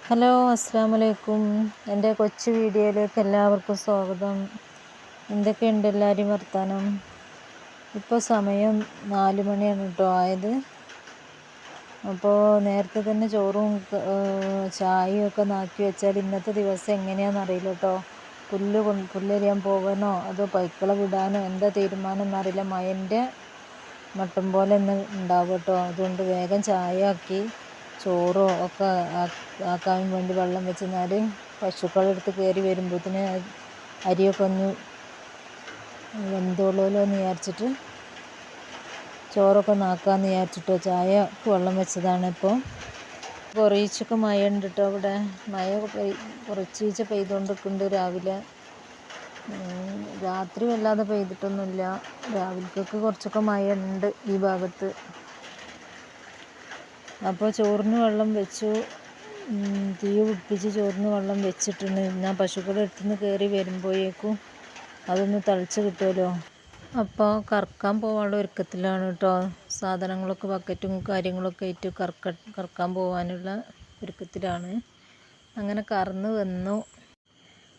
Hello, അസ്സലാമു അലൈക്കും. എൻ്റെ കൊച്ചു വീഡിയോയിലേക്ക് എല്ലാവർക്കും സ്വാഗതം. എന്തൊക്കെയുണ്ട് എല്ലാവരും വർത്താനം? ഇപ്പോൾ സമയം 4 മണിയാണ് കേട്ടോ ആയത്. അപ്പോൾ നേരത്തെ തന്നെ ചോറും ചായയും ഒക്കെ നാക്കി വെച്ചാൽ ഇന്നത്തെ ദിവസം എങ്ങനെയാണെന്നറിയില്ല കേട്ടോ. പുല്ലരിയാൻ പോകാനോ അതോ പൈക്കളെ വിടാനോ എന്താ തീരുമാനം എന്നറിയില്ല. മഴൻ്റെ മട്ടം പോലെ ഇന്ന് ഉണ്ടാവും കേട്ടോ. അതുകൊണ്ട് വേഗം ചായ ആക്കി ചോറോ ഒക്കെ ആക്കാൻ വേണ്ടി വെള്ളം വെച്ചെന്നാൽ പശുക്കളെടുത്ത് കയറി വരുമ്പോഴത്തേന് അരിയൊക്കെ ഒന്ന് വെന്തോളുമല്ലോ എന്ന് വിചാരിച്ചിട്ട് ചോറൊക്കെ ഒന്ന് ആക്കാമെന്ന് വിചാരിച്ചിട്ടോ ചായക്ക് വെള്ളം വെച്ചതാണ്. ഇപ്പോൾ കുറച്ചൊക്കെ മഴ ഉണ്ട് കേട്ടോ. അവിടെ മഴ കുറച്ച് പെയ്തുകൊണ്ടിരിക്കുന്നുണ്ട്. രാവിലെ രാത്രി വല്ലാതെ പെയ്തിട്ടൊന്നുമില്ല. രാവിലേക്കൊക്കെ കുറച്ചൊക്കെ മഴ ഉണ്ട് ഈ ഭാഗത്ത്. അപ്പോൾ ചോറിന് വെള്ളം വെച്ചു, തീ പിടിപ്പിച്ച് ചോറിന് വെള്ളം വെച്ചിട്ടുണ്ട്. എന്നാൽ പശുക്കളുടെ അടുത്തുനിന്ന് കയറി വരുമ്പോഴേക്കും അതൊന്ന് തളിച്ച് കിട്ടുമല്ലോ. അപ്പോൾ കറക്കാൻ പോകാനുള്ള ഒരുക്കത്തിലാണ് കേട്ടോ. സാധനങ്ങളൊക്കെ ബക്കറ്റും കാര്യങ്ങളൊക്കെ ആയിട്ട് കറക്കാൻ പോകാനുള്ള ഒരുക്കത്തിലാണ്. അങ്ങനെ കറന്ന് വന്നു.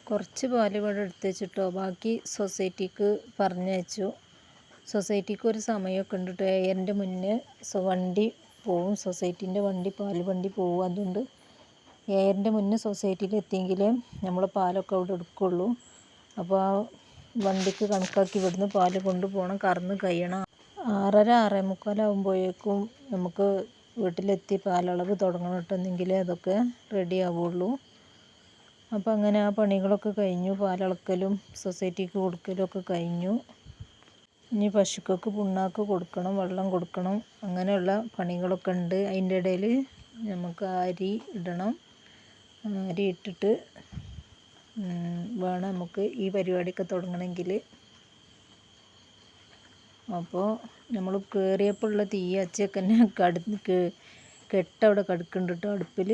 കുറച്ച് പാല് ഇവിടെ എടുത്ത് വെച്ചിട്ടോ, ബാക്കി സൊസൈറ്റിക്ക് പറഞ്ഞയച്ചു. സൊസൈറ്റിക്ക് ഒരു സമയമൊക്കെ ഉണ്ട് കേട്ടോ. 7:00-ൻ്റെ മുന്നേ വണ്ടി പോവും. സൊസൈറ്റീൻ്റെ വണ്ടി, പാൽ വണ്ടി പോവും. അതുകൊണ്ട് 7:00-ൻ്റെ മുന്നേ സൊസൈറ്റിയിൽ എത്തിയെങ്കിലേ നമ്മൾ പാലൊക്കെ അവിടെ എടുക്കുള്ളൂ. അപ്പോൾ ആ വണ്ടിക്ക് കണക്കാക്കി ഇവിടുന്ന് പാല് കൊണ്ടുപോകണം, കറന്ന് കഴിയണം. 6:30-6:45 ആകുമ്പോഴേക്കും നമുക്ക് വീട്ടിലെത്തി പാലളവ് തുടങ്ങണം കേട്ടെന്നെങ്കിലേ അതൊക്കെ റെഡി ആവുള്ളൂ. അപ്പോൾ അങ്ങനെ ആ പണികളൊക്കെ കഴിഞ്ഞു. പാലളക്കലും സൊസൈറ്റിക്ക് കൊടുക്കലും ഒക്കെ കഴിഞ്ഞു. ഇനി പശുക്കൾക്ക് പുണ്ണാക്ക് കൊടുക്കണം, വെള്ളം കൊടുക്കണം, അങ്ങനെയുള്ള പണികളൊക്കെ ഉണ്ട്. അതിൻ്റെ ഇടയിൽ നമുക്ക് അരി ഇടണം. അരി ഇട്ടിട്ട് വേണം നമുക്ക് ഈ പരിപാടിയൊക്കെ തുടങ്ങണമെങ്കിൽ. അപ്പോൾ നമ്മൾ കയറിയപ്പോൾ ഉള്ള തീ അച്ചയൊക്കെ തന്നെ കെട്ടവിടെ കടുക്കുന്നുണ്ട് കേട്ടോ അടുപ്പിൽ.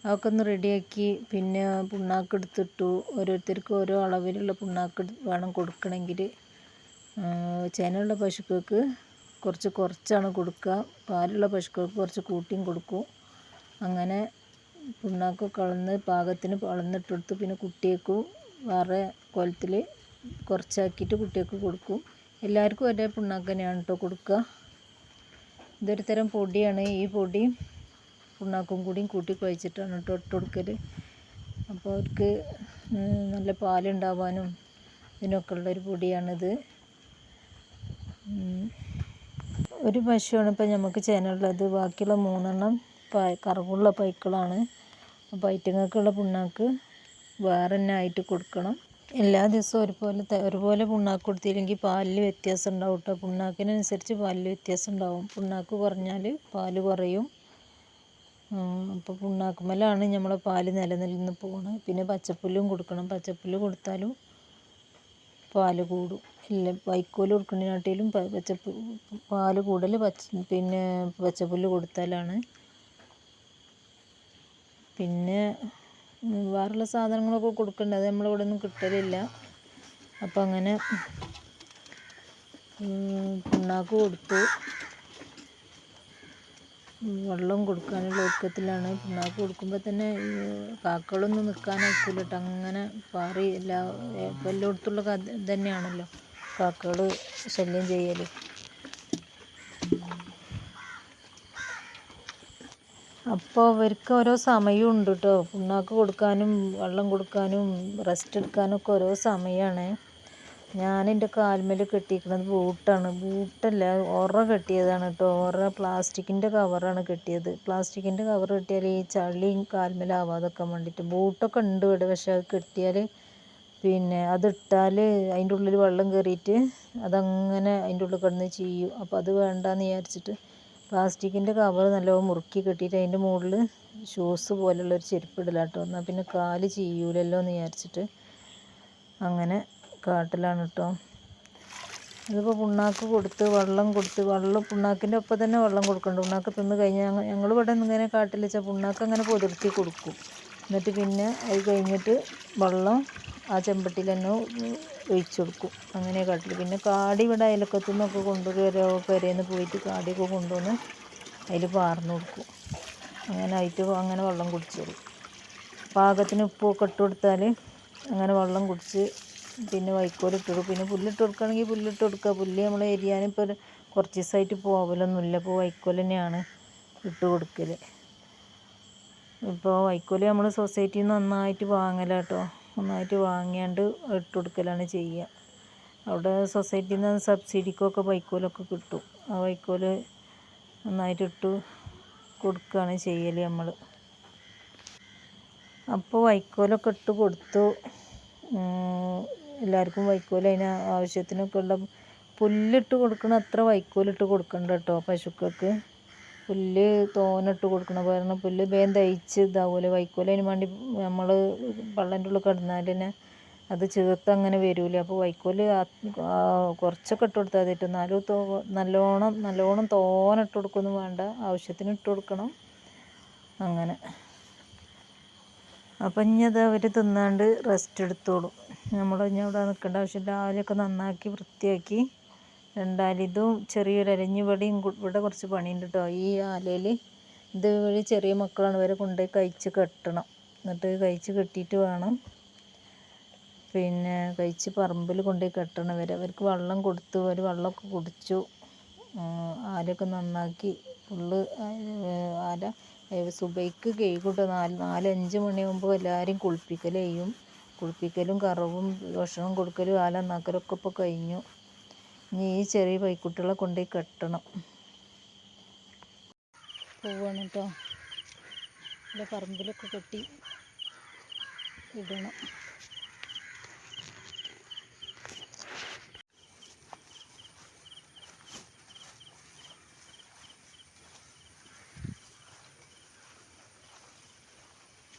അതൊക്കെ ഒന്ന് റെഡിയാക്കി പിന്നെ പുണ്ണാക്ക് എടുത്തിട്ടു. ഓരോരുത്തർക്കും ഓരോ അളവിലുള്ള പുണ്ണാക്ക് വേണം കൊടുക്കണമെങ്കിൽ. ചേനയുള്ള പശുക്കൾക്ക് കുറച്ചാണ് കൊടുക്കുക, പാലുള്ള പശുക്കൾക്ക് കുറച്ച് കൂട്ടിയും കൊടുക്കും. അങ്ങനെ പുണ്ണാക്കൊക്കെ പാകത്തിന് അളന്നിട്ടെടുത്ത് പിന്നെ കുട്ടിയേക്കും വേറെ കോലത്തിൽ കുറച്ചാക്കിയിട്ട് കുട്ടിയേക്ക് കൊടുക്കും. എല്ലാവർക്കും ഒരേ പുണ്ണാക്ക് തന്നെയാണ് കേട്ടോ കൊടുക്കുക. ഇതൊരു തരം പൊടിയാണ്. ഈ പൊടി പുണ്ണാക്കും കൂടിയും കൂട്ടി കുഴച്ചിട്ടാണ് കേട്ടോ ഇട്ട് കൊടുക്കൽ. അപ്പോൾ അവർക്ക് നല്ല പാലുണ്ടാവാനും ഇതിനൊക്കെ ഉള്ളൊരു പൊടിയാണിത്. ഒരു പശുവാണ് ഇപ്പോൾ നമുക്ക് ചേനയുള്ളത്. ബാക്കിയുള്ള 3 കറവുള്ള പൈക്കളാണ്. അപ്പോൾ ഐറ്റങ്ങൾക്കുള്ള പുണ്ണാക്ക് വേറെ തന്നെ ആയിട്ട് കൊടുക്കണം. എല്ലാ ദിവസവും ഒരുപോലെ പുണ്ണാക്ക് കൊടുത്തില്ലെങ്കിൽ പാലിൽ വ്യത്യാസം ഉണ്ടാവും കേട്ടോ. പുണ്ണാക്കിനനുസരിച്ച് പാലിൽ വ്യത്യാസം ഉണ്ടാവും. പുണ്ണാക്ക് കുറഞ്ഞാൽ പാല് കുറയും. അപ്പോൾ പുണ്ണാക്കുമ്മലാണ് നമ്മളെ പാല് നിലനിന്ന് പോകണം. പിന്നെ പച്ചപ്പുല്ലും കൊടുക്കണം. പച്ചപ്പുല്ല് കൊടുത്താലും പാല് കൂടും. ഇല്ല, വൈക്കോല് കൊടുക്കുന്നതിനാട്ടിലും പാല് കൂടുതൽ പിന്നെ പച്ചപ്പുല്ല് കൊടുത്താലാണ്. പിന്നെ വേറെയുള്ള സാധനങ്ങളൊക്കെ കൊടുക്കേണ്ടത് അത് നമ്മളിവിടെ ഒന്നും കിട്ടലില്ല. അപ്പം അങ്ങനെ പുണ്ണാക്ക് കൊടുത്തു. വെള്ളം കൊടുക്കാനുള്ള ഒരുക്കത്തിലാണ്. പുണ്ണാക്ക് കൊടുക്കുമ്പോൾ തന്നെ കാക്കകളൊന്നും നിൽക്കാനായിക്കില്ല കേട്ടോ. അങ്ങനെ പാറി എല്ലായിടത്തുള്ള തന്നെയാണല്ലോ കാക്കകൾ ശല്യം ചെയ്യൽ. അപ്പോൾ അവർക്ക് ഓരോ സമയവും ഉണ്ട് കേട്ടോ. പുണ്ണാക്ക് കൊടുക്കാനും വെള്ളം കൊടുക്കാനും റെസ്റ്റ് എടുക്കാനും ഒക്കെ ഓരോ സമയമാണ്. ഞാനെൻ്റെ കാൽമേൽ കെട്ടിയിരിക്കുന്നത് ബൂട്ടല്ല, ഒറ കെട്ടിയതാണ് കേട്ടോ. പ്ലാസ്റ്റിക്കിൻ്റെ കവറാണ് കെട്ടിയത്. പ്ലാസ്റ്റിക്കിൻ്റെ കവർ കെട്ടിയാൽ ഈ ചളിയും കാൽമേലാവാതൊക്കെ വേണ്ടിയിട്ട്. ബൂട്ടൊക്കെ ഉണ്ട് ഇവിടെ, പക്ഷെ അത് കെട്ടിയാൽ പിന്നെ അതിട്ടാൽ അതിൻ്റെ ഉള്ളിൽ വെള്ളം കയറിയിട്ട് അതങ്ങനെ അതിൻ്റെ ഉള്ളിൽ കിടന്ന് ചെയ്യും. അപ്പോൾ അത് വേണ്ടാന്ന് വിചാരിച്ചിട്ട് പ്ലാസ്റ്റിക്കിൻ്റെ കവർ നല്ലോണം മുറുക്കി കെട്ടിയിട്ട് അതിൻ്റെ മുകളിൽ ഷൂസ് പോലുള്ളൊരു ചെരുപ്പ് ഇടല കേട്ടോ. എന്നാൽ പിന്നെ കാല് ചെയ്യൂലല്ലോ എന്ന് വിചാരിച്ചിട്ട് അങ്ങനെ കാട്ടിലാണ് കേട്ടോ. ഇതിപ്പോൾ പുണ്ണാക്ക് കൊടുത്ത് പുണ്ണാക്കിൻ്റെ ഒപ്പം തന്നെ വെള്ളം കൊടുക്കണ്ട. പുണ്ണാക്ക് തിന്ന് കഴിഞ്ഞാൽ ഞങ്ങളിവിടെ ഇങ്ങനെ കാട്ടിൽ വെച്ചാൽ പുണ്ണാക്ക് അങ്ങനെ പൊതിർത്തി കൊടുക്കും. എന്നിട്ട് പിന്നെ അത് കഴിഞ്ഞിട്ട് വെള്ളം ആ ചെമ്പട്ടിയിൽ തന്നെ ഒഴിച്ചു കൊടുക്കും. അങ്ങനെ കാട്ടിൽ. പിന്നെ കാടി ഇവിടെ അയലക്കത്തു നിന്നൊക്കെ കൊണ്ടുവരുമോ, പെരേന്ന് പോയിട്ട് കാടിയൊക്കെ കൊണ്ടുവന്ന് അതിൽ പാർന്ന് കൊടുക്കും. അങ്ങനെ ആയിട്ട് അങ്ങനെ വെള്ളം കുടിച്ചോളും. പാകത്തിന് ഉപ്പൊക്കെ ഇട്ട് കൊടുത്താൽ അങ്ങനെ വെള്ളം കുടിച്ച് പിന്നെ വൈക്കോലിട്ട് കൊടുക്കും. പിന്നെ പുല്ലിട്ട് കൊടുക്കുകയാണെങ്കിൽ പുല്ലിട്ട് കൊടുക്കുക. പുല്ല് നമ്മൾ എരിയാനിപ്പോൾ കുറച്ച് ദിവസമായിട്ട് പോകലൊന്നുമില്ല. ഇപ്പോൾ വൈക്കോൽ തന്നെയാണ് ഇട്ട് കൊടുക്കൽ. ഇപ്പോൾ വൈക്കോല് നമ്മൾ സൊസൈറ്റിയിൽ നിന്ന് നന്നായിട്ട് വാങ്ങലാട്ടോ. നന്നായിട്ട് വാങ്ങിയാണ്ട് ഇട്ട് കൊടുക്കലാണ് ചെയ്യുക. അവിടെ സൊസൈറ്റിയിൽ നിന്ന് സബ്സിഡിക്കൊക്കെ വൈക്കോലൊക്കെ കിട്ടും. ആ വൈക്കോല് നന്നായിട്ട് ഇട്ട് കൊടുക്കുകയാണ് ചെയ്യൽ നമ്മൾ. അപ്പോൾ വൈക്കോലൊക്കെ ഇട്ട് കൊടുത്തു. എല്ലാവർക്കും വൈക്കോൽ അതിന് ആവശ്യത്തിനൊക്കെ ഉള്ള പുല്ലിട്ട് കൊടുക്കണ അത്ര വൈക്കോലിട്ട് കൊടുക്കണ്ട കേട്ടോ പശുക്കൾക്ക്. പുല്ല് തോനിട്ട് കൊടുക്കണം. കാരണം പുല്ല് വേഗം ദഹിച്ച് ഇതാവുമല്ലോ. വൈക്കോൽ അതിന് വേണ്ടി നമ്മൾ പള്ളൻ്റെ ഉള്ളിൽ കിടന്നാൽ തന്നെ അത് ചേർത്ത് അങ്ങനെ വരില്ല. അപ്പോൾ വൈക്കോൽ കുറച്ചൊക്കെ ഇട്ട് കൊടുത്താൽ മതിയിട്ട്. എന്നാലും നല്ലോണം തോനിട്ട് കൊടുക്കൊന്നും വേണ്ട. ആവശ്യത്തിന് ഇട്ട് കൊടുക്കണം. അങ്ങനെ അപ്പം ഇനി അത് അവർ തിന്നാണ്ട് റെസ്റ്റ് എടുത്തോളും. നമ്മൾ ഇനി അവിടെ നിൽക്കേണ്ട ആവശ്യമില്ല. രാവിലെയൊക്കെ നന്നാക്കി വൃത്തിയാക്കി ഇതും ചെറിയൊരു അരഞ്ഞ് ഇവിടെ കുറച്ച് പണിയുണ്ട് കേട്ടോ. ഈ ആലയിൽ ഇത് വഴി ചെറിയ മക്കളാണ്, ഇവരെ കൊണ്ടുപോയി കഴിച്ച് കെട്ടണം. എന്നിട്ട് കഴിച്ച് കെട്ടിയിട്ട് വേണം പിന്നെ കഴിച്ച് പറമ്പിൽ കൊണ്ടുപോയി കെട്ടണം. അവർക്ക് വെള്ളം കൊടുത്തു. അവർ വെള്ളമൊക്കെ കുടിച്ചു. ആലയൊക്കെ നന്നാക്കി ഫുള്ള് ആല സുബൈക്ക് കേൾക്കൂട്ടോ. 4-5 മണിയാകുമ്പോൾ എല്ലാവരെയും കുളിപ്പിക്കൽ ചെയ്യും. കുളിപ്പിക്കലും കറവും ഭക്ഷണം കൊടുക്കലും ആല നന്നാക്കലൊക്കെ ഇപ്പോൾ കഴിഞ്ഞു. ഇനി ഈ ചെറിയ പൈക്കുട്ടികളെ കൊണ്ടുപോയി കെട്ടണം. പോവാണ് കേട്ടോ. ഇവിടെ പറമ്പിലൊക്കെ കെട്ടി ഇടണം.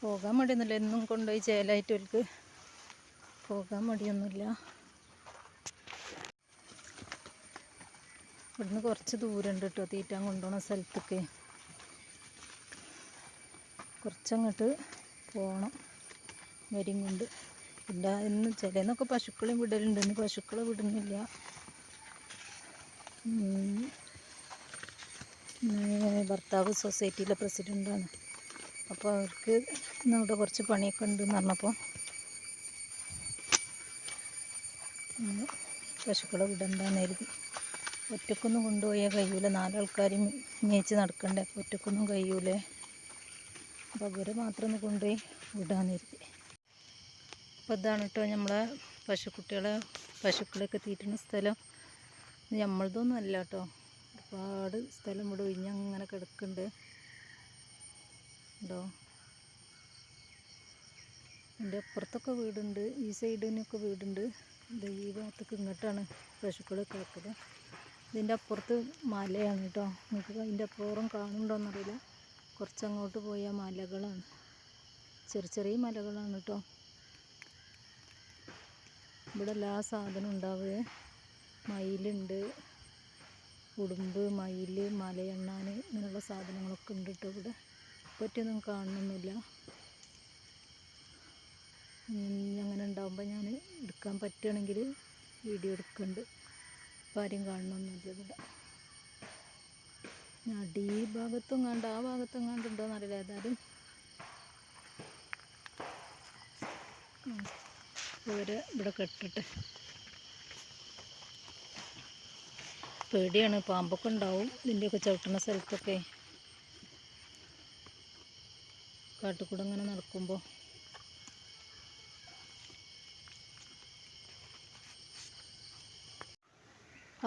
പോകാൻ മടിയൊന്നുമില്ല. എന്നും കൊണ്ടുപോയി ചേലായിട്ട് അവർക്ക് പോകാൻ മടിയൊന്നുമില്ല. ഇവിടുന്ന് കുറച്ച് ദൂരമുണ്ട് കേട്ടോ തീറ്റാൻ കൊണ്ടുപോകുന്ന സ്ഥലത്തേക്ക്. കുറച്ചങ്ങോട്ട് പോകണം വരും കൊണ്ട്. പിന്നെ ഇന്ന് ചിലന്നൊക്കെ പശുക്കളെയും വിടലുണ്ട്. ഇന്ന് പശുക്കളെ വിടുന്നില്ല. ഭർത്താവ് സൊസൈറ്റിയിലെ പ്രസിഡൻ്റാണ്. അപ്പോൾ അവർക്ക് ഇന്നവിടെ കുറച്ച് പണിയൊക്കെ ഉണ്ടെന്ന് പറഞ്ഞപ്പോൾ പശുക്കളെ വിടണ്ടെന്ന് കരുതി. ഒറ്റക്കൊന്നും കൊണ്ടുപോയാൽ കഴിയൂല. 4 ആൾക്കാരും മേച്ച് നടക്കണ്ടേ. അപ്പോൾ ഒറ്റക്കൊന്നും കഴിയൂലേ. അപ്പോൾ അവരെ മാത്രം ഒന്ന് കൊണ്ടുപോയി വിടാന്ന് കരുതി. അപ്പോൾ ഇതാണ് കേട്ടോ നമ്മളെ പശുക്കളെയൊക്കെ തീറ്റുന്ന സ്ഥലം. നമ്മളതൊന്നും അല്ല കേട്ടോ. ഒരുപാട് സ്ഥലം ഇവിടെ ഒഴിഞ്ഞങ്ങനെ കിടക്കുന്നുണ്ട് കേട്ടോ. എൻ്റെ അപ്പുറത്തൊക്കെ വീടുണ്ട്. ഈ സൈഡിനൊക്കെ വീടുണ്ട്. ഈ ഭാഗത്തേക്ക് ഇങ്ങോട്ടാണ് പശുക്കൾ കിടക്കുന്നത്. ഇതിൻ്റെ അപ്പുറത്ത് മലയാണ് കേട്ടോ. നിങ്ങൾക്ക് അതിൻ്റെ അപ്പുറം കാണുന്നുണ്ടോയെന്നറിയില്ല. കുറച്ചങ്ങോട്ട് പോയാൽ മലകളാണ്. ചെറിയ മലകളാണ് കേട്ടോ. ഇവിടെ എല്ലാ സാധനവും ഉണ്ടാവുക. മയിലുണ്ട്, ഉടുമ്പ്, മയിൽ, മലയണ്ണാൻ ഇങ്ങനെയുള്ള സാധനങ്ങളൊക്കെ ഉണ്ട് കേട്ടോ. ഇവിടെ പറ്റിയൊന്നും കാണുന്നൊന്നുമില്ല. അങ്ങനെ ഉണ്ടാകുമ്പോൾ ഞാൻ എടുക്കാൻ പറ്റുകയാണെങ്കിൽ വീഡിയോ എടുക്കുന്നുണ്ട്. അപ്പോൾ ആരും കാണണമെന്നില്ല. ഇവിടെ അടിഭാഗത്തും കണ്ട് ആ ഭാഗത്തും കണ്ടുണ്ടോയെന്ന് അറിയില്ല. ഏതായാലും ഇവരെ ഇവിടെ കെട്ടിട്ട് പേടിയാണ്. പാമ്പൊക്കെ ഉണ്ടാവും ഇതിൻ്റെയൊക്കെ ചവിട്ടുന്ന സ്ഥലത്തൊക്കെ. കാട്ടിൽക്കൂടെ അങ്ങനെ നടക്കുമ്പോൾ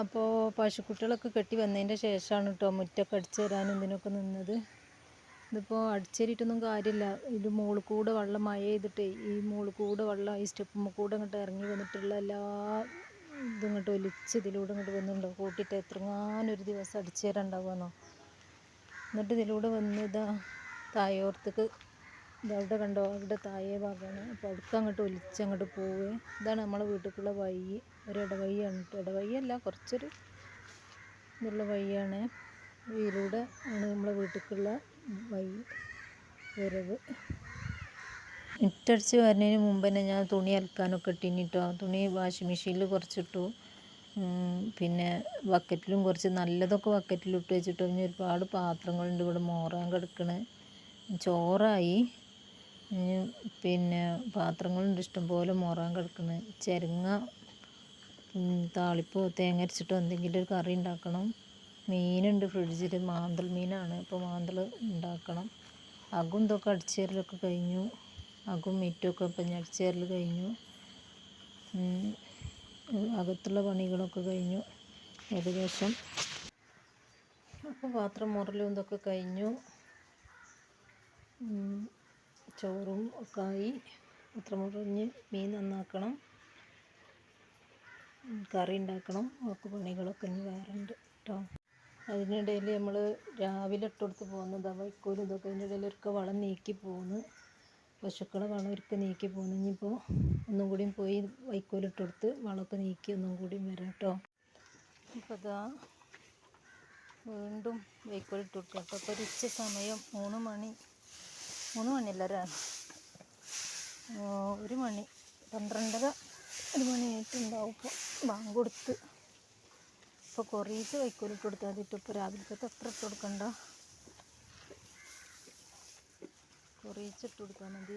അപ്പോൾ പശുക്കുട്ടികളൊക്കെ കെട്ടി വന്നതിൻ്റെ ശേഷമാണ് കേട്ടോ മുറ്റൊക്കെ അടിച്ചു തരാനും ഇതിനൊക്കെ നിന്നത്. ഇതിപ്പോൾ അടിച്ചേരിട്ടൊന്നും കാര്യമില്ല. ഇത് മുകളിൽ കൂടെ വെള്ളം മഴ ചെയ്തിട്ടേ ഈ മുകളിൽ കൂടെ വെള്ളം ഈ സ്റ്റെപ്പുമ്മ കൂടെ ഇങ്ങോട്ട് ഇറങ്ങി വന്നിട്ടുള്ള എല്ലാ ഇതും ഇങ്ങോട്ട് ഒലിച്ച് ഇതിലൂടെ ഇങ്ങോട്ട് വന്നിട്ടുണ്ടാവും. കൂട്ടിയിട്ട് എത്രങ്ങാനൊരു ദിവസം അടിച്ചു തരാൻ ഉണ്ടാവുമെന്നോ. എന്നിട്ട് ഇതിലൂടെ വന്ന് ഇതാ തായോർത്തേക്ക് ഇതവിടെ കണ്ടോ, അവിടെ താഴെ ഭാഗമാണ്. അപ്പോൾ അവിടേക്ക് അങ്ങോട്ട് ഒലിച്ചങ്ങോട്ട് പോവുക. ഇതാണ് നമ്മളെ വീട്ടിലേക്കുള്ള വഴി. ഒരു ഇടവഴിയാണ് കേട്ടോ. ഇടവഴിയല്ല, കുറച്ചൊരു ഇതുള്ള വഴിയാണ്. ഇതിലൂടെ ആണ് നമ്മളെ വീട്ടിലേക്കുള്ള വഴി വരവ്. മുറ്റടിച്ച് വരുന്നതിന് മുമ്പ് തന്നെ ഞാൻ തുണി അലക്കാനൊക്കെ ഇട്ടിനി കേട്ടോ. തുണി വാഷിംഗ് മെഷീനിൽ കുറച്ചിട്ടു. പിന്നെ ബക്കറ്റിലും കുറച്ച് നല്ലതൊക്കെ ബക്കറ്റിലിട്ട് വെച്ചിട്ടു. ഇനി ഒരുപാട് പാത്രങ്ങളുണ്ട് ഇവിടെ മോറാൻ കിടക്കണ. ചോറായി. പിന്നെ പാത്രങ്ങളുണ്ട് ഇഷ്ടംപോലെ മോറാൻ കിടക്കുന്നു. ചെരങ്ങ താളിപ്പോ തേങ്ങ അരച്ചിട്ടോ എന്തെങ്കിലും ഒരു കറി ഉണ്ടാക്കണം. മീനുണ്ട് ഫ്രിഡ്ജിൽ, മാന്തൽ മീനാണ്. അപ്പോൾ മാന്തൽ ഉണ്ടാക്കണം. അകും ഇതൊക്കെ അടിച്ചേരലൊക്കെ കഴിഞ്ഞു. അകും മിറ്റമൊക്കെ ഇപ്പം അടിച്ചേരൽ കഴിഞ്ഞു. അകത്തുള്ള പണികളൊക്കെ കഴിഞ്ഞു ഏകദേശം. അപ്പോൾ പാത്രം മുറലും ഇതൊക്കെ കഴിഞ്ഞു. ചോറും ഒക്കെ ആയി. പാത്രം മുറിഞ്ഞ് മീൻ നന്നാക്കണം, കറി ഉണ്ടാക്കണം. ഒക്കെ പണികളൊക്കെ ഇനി വേറെ ഉണ്ട് കേട്ടോ. അതിനിടയിൽ നമ്മൾ രാവിലെ ഇട്ടുകൊടുത്ത് പോകുന്നത് വൈക്കോലും ഇതൊക്കെ. അതിൻ്റെ ഇടയിൽ ഒരിക്കൽ വളം നീക്കി പോകുന്നു. പശുക്കളെ വളം ഒരിക്കൽ നീക്കി പോകുന്നു. ഇനിയിപ്പോൾ ഒന്നും കൂടിയും പോയി വൈക്കോലിട്ട് കൊടുത്ത് വളമൊക്കെ നീക്കി ഒന്നും കൂടിയും വരാം കേട്ടോ. ഇപ്പോൾ ഇതാ വീണ്ടും വൈക്കോലിട്ട് കൊടുക്കാം കേട്ടോ. ഇപ്പോൾ ഒരു ഉച്ച സമയം 3 മണിയല്ല, 1 മണി 12:30 1 മണിയായിട്ടുണ്ടാവും. ഇപ്പോൾ ബാങ്ക് കൊടുത്ത് ഇപ്പോൾ കുറേശ്ശെ വൈക്കോലിട്ട് കൊടുത്താൽ മതി. ഇപ്പോൾ രാവിലത്തെ അത്ര ഇട്ട് കൊടുക്കണ്ട, കുറേശ്ശെ ഇട്ട് കൊടുത്താൽ മതി.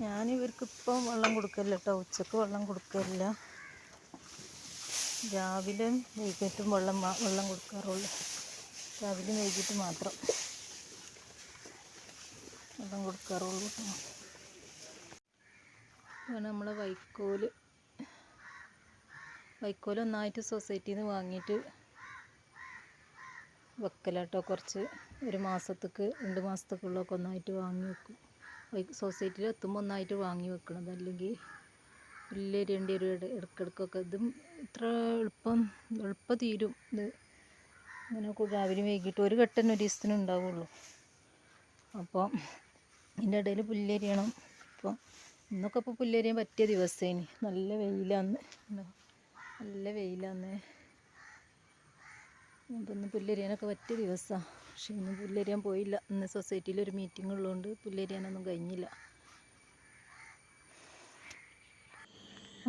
ഞാനിവർക്ക് ഇപ്പം വെള്ളം കൊടുക്കലില്ല കേട്ടോ. ഉച്ചക്ക് വെള്ളം കൊടുക്കലില്ല. രാവിലെ വൈകിട്ടും വെള്ളം കൊടുക്കാറുള്ളൂ. രാവിലെ വൈകിട്ട് മാത്രം വെള്ളം കൊടുക്കാറുള്ളൂ കേട്ടോ. അങ്ങനെ നമ്മളെ വൈക്കോൽ ഒന്നായിട്ട് സൊസൈറ്റിയിൽ നിന്ന് വാങ്ങിയിട്ട് വെക്കലാട്ടോ. കുറച്ച് 1 മാസത്തേക്ക് 2 മാസത്തേക്കുള്ളതൊക്കെ ഒന്നായിട്ട് വാങ്ങി വെക്കും. സൊസൈറ്റിയിൽ എത്തുമ്പോൾ ഒന്നായിട്ട് വാങ്ങി വെക്കണം. അല്ലെങ്കിൽ പുല്ലേരിയേണ്ടി ഒരു ഇടയ്ക്കിടയ്ക്കൊക്കെ. ഇതും ഇത്ര എളുപ്പം തീരും ഇത്. ഇങ്ങനെ രാവിലെ വൈകിട്ട് ഒരു കെട്ടന്നെ ഒരു ദിവസത്തിന് ഉണ്ടാവുള്ളൂ. അപ്പോൾ ഇതിൻ്റെ ഇടയിൽ പുല്ലേരിയണം. അപ്പോൾ ഇന്നൊക്കെ ഇപ്പോൾ പുല്ലേരിയാൻ പറ്റിയ ദിവസേന്. നല്ല വെയിലാന്ന്. അപ്പോൾ ഇന്ന് പുല്ലേരിയാനൊക്കെ പറ്റിയ ദിവസമാണ്. പക്ഷെ ഇന്ന് പുല്ലേരിയാൻ പോയില്ല. ഇന്ന് സൊസൈറ്റിയിൽ ഒരു മീറ്റിംഗ് ഉള്ളതുകൊണ്ട് പുല്ലേരിയാനൊന്നും കഴിഞ്ഞില്ല.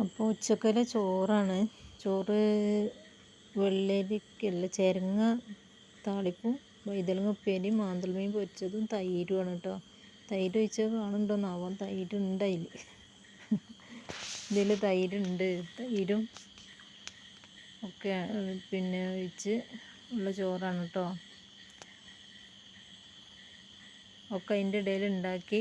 അപ്പോൾ ഉച്ചക്കലെ ചോറാണ്. ചോറ് വെള്ളരിക്കല്ല, ചെരങ്ങ താളിപ്പും വൈതലങ്ങ ഉപ്പേരിയും മാന്തൽ മീൻ പൊരിച്ചതും തൈരുമാണ് കേട്ടോ. തൈര് ഒഴിച്ചത് കാണുന്നുണ്ടോന്നാവാം. തൈരുണ്ട് ഇതിൽ തൈരുണ്ട്. തൈരും ഒക്കെ പിന്നെ ഒഴിച്ച് ഉള്ള ചോറാണ് കേട്ടോ. ഒക്കെ അതിൻ്റെ ഇടയിൽ ഉണ്ടാക്കി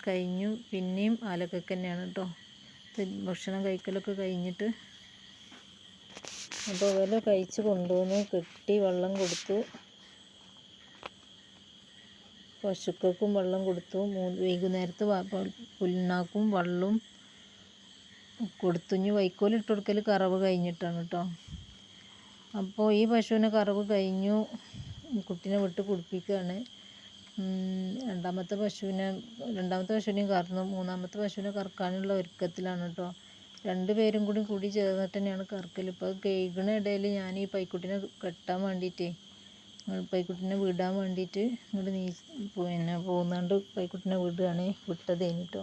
കഴിഞ്ഞു. പിന്നെയും ആലക്കൊക്കെ തന്നെയാണ് കേട്ടോ. ഭക്ഷണം കഴിക്കലൊക്കെ കഴിഞ്ഞിട്ട് അപ്പോൾ വില കഴിച്ച് കൊണ്ടുവന്ന് കെട്ടി വെള്ളം കൊടുത്തു. പശുക്കൾക്കും വെള്ളം കൊടുത്തു. വൈകുന്നേരത്ത് പുല്ലിനാക്കും വെള്ളവും കൊടുത്തു. ഇനി വൈക്കോലിട്ട് കൊടുക്കൽ കറവ് കഴിഞ്ഞിട്ടാണ് കേട്ടോ. അപ്പോൾ ഈ പശുവിനെ കറവ് കഴിഞ്ഞു. കുട്ടീനെ വിട്ട് കുടിപ്പിക്കുകയാണ്. രണ്ടാമത്തെ പശുവിനെയും കറന്നു. മൂന്നാമത്തെ പശുവിനെ കറക്കാനുള്ള ഒരുക്കത്തിലാണ് കേട്ടോ. 2 പേരും കൂടി ചേർന്നിട്ട് തന്നെയാണ് കറക്കൽ. ഇപ്പോൾ കേൾക്കണ ഇടയിൽ ഞാൻ ഈ പൈക്കുട്ടിനെ കെട്ടാൻ വേണ്ടിയിട്ടേ, പൈക്കുട്ടിനെ വിടാൻ വേണ്ടിയിട്ട് ഇങ്ങോട്ട് പോകുന്നാണ്ട് പൈക്കുട്ടിനെ വിട്ടത് കഴിഞ്ഞിട്ടോ.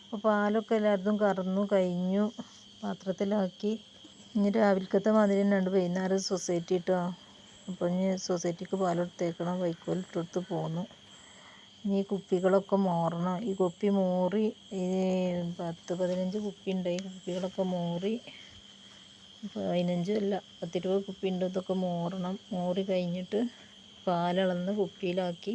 അപ്പോൾ പാലൊക്കെ എല്ലായിടത്തും കറന്നു കഴിഞ്ഞു. പാത്രത്തിലാക്കി. ഇനി രാവിലത്തെ മാതിരി തന്നെയുണ്ട് വൈകുന്നേരം സൊസൈറ്റി കേട്ടോ. അപ്പോൾ ഇനി സൊസൈറ്റിക്ക് പാലെടുത്തേക്കണം. വൈക്കോലിട്ടെടുത്ത് പോന്നു. ഇനി ഈ കുപ്പികളൊക്കെ മോറണം. ഈ കുപ്പി മോറി 10-15 കുപ്പി ഉണ്ട്. ഈ കുപ്പികളൊക്കെ മോറി 15 അല്ല 10-20 കുപ്പി ഉണ്ട്. ഇതൊക്കെ മോറണം. മോറി കഴിഞ്ഞിട്ട് പാലളന്ന് കുപ്പിയിലാക്കി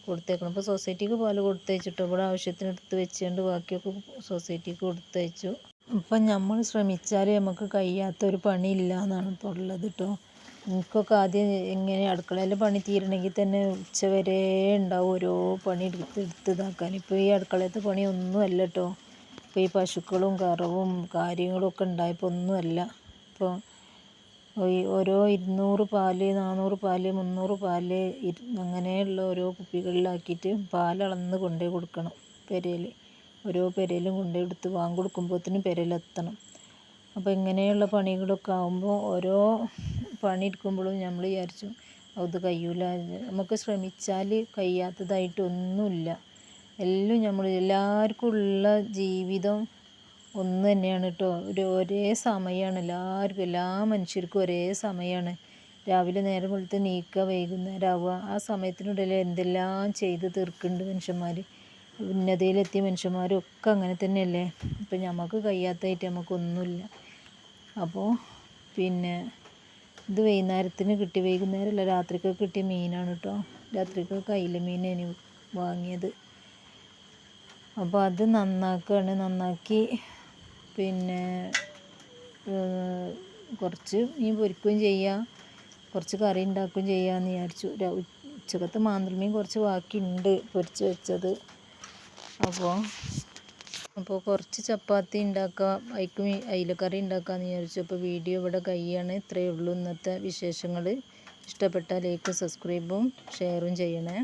കൊടുത്തേക്കണം. ഇപ്പോൾ സൊസൈറ്റിക്ക് പാൽ കൊടുത്തയച്ചിട്ടോ. ഇവിടെ ആവശ്യത്തിന് എടുത്ത് വെച്ചുകൊണ്ട് ബാക്കിയൊക്കെ സൊസൈറ്റിക്ക് കൊടുത്തയച്ചു. ഇപ്പം നമ്മൾ ശ്രമിച്ചാൽ നമുക്ക് കഴിയാത്തൊരു പണിയില്ല എന്നാണ് ഇപ്പോൾ ഉള്ളത് കേട്ടോ. എനിക്കൊക്കെ ആദ്യം ഇങ്ങനെ അടുക്കളയിലെ പണി തീരണമെങ്കിൽ തന്നെ ഉച്ചവരെ ഉണ്ടാവും ഓരോ പണി എടുത്ത് ഇതാക്കാൻ. ഇപ്പോൾ ഈ അടുക്കളയത്തെ പണി ഒന്നും അല്ല കേട്ടോ. ഇപ്പോൾ ഈ പശുക്കളും കറവും കാര്യങ്ങളും ഒക്കെ ഉണ്ടായപ്പോൾ ഒന്നുമല്ല. ഇപ്പോൾ ഓരോ 200 പാല് 400 പാല് 300 പാല് അങ്ങനെയുള്ള ഓരോ കുപ്പികളിലാക്കിയിട്ട് പാലളന്ന് കൊണ്ടുപോയി കൊടുക്കണം. ഓരോ പെരയിലും കൊണ്ടുപോയി എടുത്ത് വാങ്ങി കൊടുക്കുമ്പോഴത്തേനും പെരയിലെത്തണം. അപ്പോൾ ഇങ്ങനെയുള്ള പണികളൊക്കെ ആകുമ്പോൾ ഓരോ പണി എടുക്കുമ്പോഴും നമ്മൾ വിചാരിച്ചു അത് കഴിയൂല. നമുക്ക് ശ്രമിച്ചാൽ കഴിയാത്തതായിട്ടൊന്നുമില്ല. എല്ലാവർക്കും ഉള്ള ജീവിതം ഒന്ന് തന്നെയാണ് കേട്ടോ. ഒരേ സമയമാണ് എല്ലാവർക്കും, എല്ലാ മനുഷ്യർക്കും ഒരേ സമയമാണ്. രാവിലെ നേരം വെളുത്ത് നീക്കുക, വൈകുന്നേരം ആവുക. ആ സമയത്തിനുള്ളിൽ എന്തെല്ലാം ചെയ്ത് തീർക്കുന്നുണ്ട് മനുഷ്യന്മാർ. ഉന്നതിയിലെത്തിയ മനുഷ്യന്മാരും ഒക്കെ അങ്ങനെ തന്നെയല്ലേ. ഇപ്പം നമുക്ക് കഴിയാത്തതായിട്ട് നമുക്കൊന്നുമില്ല. അപ്പോൾ പിന്നെ ഇത് വൈകുന്നേരത്തിന് കിട്ടി, വൈകുന്നേരമല്ല രാത്രിക്കൊക്കെ കിട്ടിയ മീനാണ് കേട്ടോ. രാത്രിക്കൊക്കെ അയില മീനാണ് വാങ്ങിയത്. അപ്പോൾ അത് നന്നാക്കുകയാണ്. നന്നാക്കി പിന്നെ കുറച്ച് മീൻ പൊരിക്കുകയും ചെയ്യാം, കുറച്ച് കറി ഉണ്ടാക്കുകയും ചെയ്യാമെന്ന് വിചാരിച്ചു. ഉച്ചക്കത്തെ മാന്തൽ മീൻ കുറച്ച് ബാക്കിയുണ്ട് പൊരിച്ച് വെച്ചത്. അപ്പോൾ കുറച്ച് ചപ്പാത്തി ഉണ്ടാക്കാം, അതിക്ക് അയിലക്കറി ഉണ്ടാക്കാമെന്ന് വിചാരിച്ചു. അപ്പോൾ വീഡിയോ ഇവിടെ കഴിയാണ്. ഇത്രയേ ഉള്ളൂ ഇന്നത്തെ വിശേഷങ്ങൾ. ഇഷ്ടപ്പെട്ടാൽ ലൈക്കും സബ്സ്ക്രൈബും ഷെയറും ചെയ്യണേ.